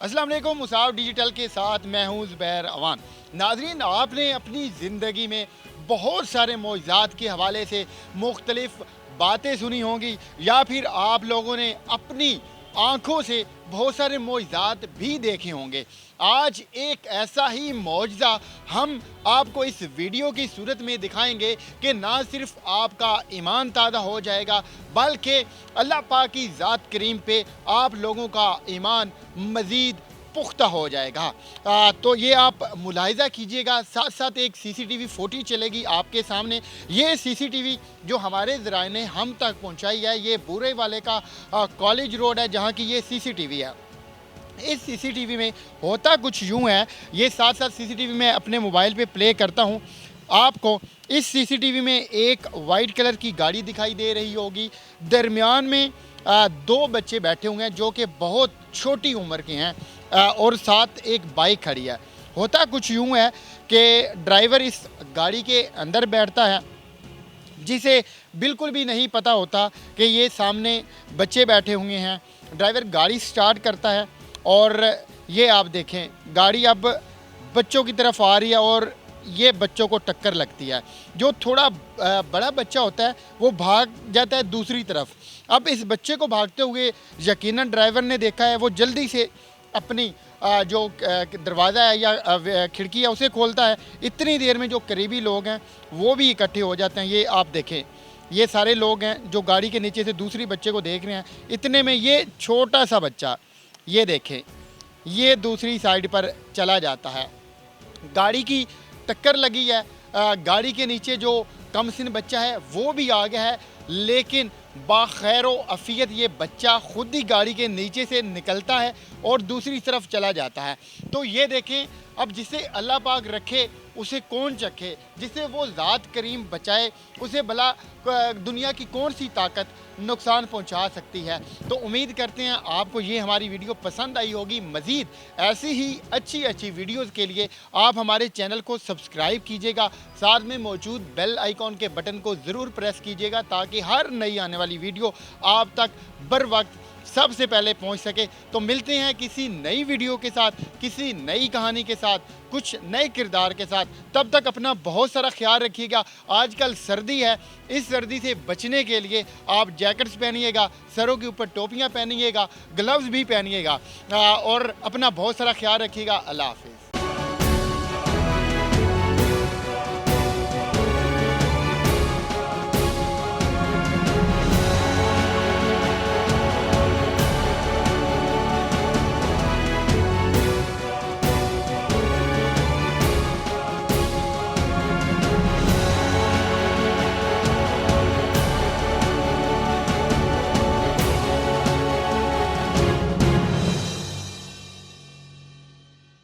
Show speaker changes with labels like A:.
A: अस्सलाम वालेकुम। Musab digital के साथ मैं हूँ ज़ुबैर अवान। नाजरीन, आपने अपनी ज़िंदगी में बहुत सारे मौज़ात के हवाले से मुख्तलिफ़ बातें सुनी होंगी या फिर आप लोगों ने अपनी आँखों से बहुत सारे मौज़ात भी देखे होंगे। आज एक ऐसा ही मौजज़ा हम आपको इस वीडियो की सूरत में दिखाएंगे कि ना सिर्फ आपका ईमान ताज़ा हो जाएगा बल्कि अल्लाह पाक की ज़ात करीम पे आप लोगों का ईमान मज़ीद पुख्ता हो जाएगा। तो ये आप मुलाहिज़ा कीजिएगा। साथ साथ एक सीसीटीवी फुटेज चलेगी आपके सामने। ये सीसीटीवी जो हमारे ज़राए ने हम तक पहुंचाई है, ये बुरे वाले का कॉलेज रोड है जहां की ये सीसीटीवी है। इस सीसीटीवी में होता कुछ यूँ है, ये साथ साथ सीसीटीवी मैं अपने मोबाइल पे प्ले करता हूँ आपको। इस सीसीटीवी में एक वाइट कलर की गाड़ी दिखाई दे रही होगी। दरमियान में दो बच्चे बैठे हुए हैं जो कि बहुत छोटी उम्र के हैं और साथ एक बाइक खड़ी है। होता कुछ यूँ है कि ड्राइवर इस गाड़ी के अंदर बैठता है जिसे बिल्कुल भी नहीं पता होता कि ये सामने बच्चे बैठे हुए हैं। ड्राइवर गाड़ी स्टार्ट करता है और ये आप देखें गाड़ी अब बच्चों की तरफ आ रही है और ये बच्चों को टक्कर लगती है। जो थोड़ा बड़ा बच्चा होता है वो भाग जाता है दूसरी तरफ। अब इस बच्चे को भागते हुए यकीनन ड्राइवर ने देखा है, वो जल्दी से अपनी जो दरवाज़ा है या खिड़की है उसे खोलता है। इतनी देर में जो करीबी लोग हैं वो भी इकट्ठे हो जाते हैं। ये आप देखें, ये सारे लोग हैं जो गाड़ी के नीचे से दूसरी बच्चे को देख रहे हैं। इतने में ये छोटा सा बच्चा, ये देखें, ये दूसरी साइड पर चला जाता है। गाड़ी की टक्कर लगी है। गाड़ी के नीचे जो कमसिन बच्चा है वो भी आ गया है, लेकिन बाखैर अफ़ियत ये बच्चा खुद ही गाड़ी के नीचे से निकलता है और दूसरी तरफ चला जाता है। तो ये देखें, अब जिसे अल्लाह पाक रखे उसे कौन चखे, जिसे वो ज़ात करीम बचाए उसे भला दुनिया की कौन सी ताकत नुकसान पहुंचा सकती है। तो उम्मीद करते हैं आपको ये हमारी वीडियो पसंद आई होगी। मज़ीद ऐसी ही अच्छी अच्छी वीडियोज़ के लिए आप हमारे चैनल को सब्सक्राइब कीजिएगा। साथ में मौजूद बेल आइकॉन के बटन को ज़रूर प्रेस कीजिएगा ताकि हर नई आने वाली वीडियो आप तक बर वक्त सबसे पहले पहुंच सके। तो मिलते हैं किसी नई वीडियो के साथ, किसी नई कहानी के साथ, कुछ नए किरदार के साथ। तब तक अपना बहुत सारा ख्याल रखिएगा। आजकल सर्दी है, इस सर्दी से बचने के लिए आप जैकेट्स पहनिएगा, सरों के ऊपर टोपियां पहनिएगा, ग्लव्स भी पहनिएगा और अपना बहुत सारा ख्याल रखिएगा। अल्लाह हाफिज़।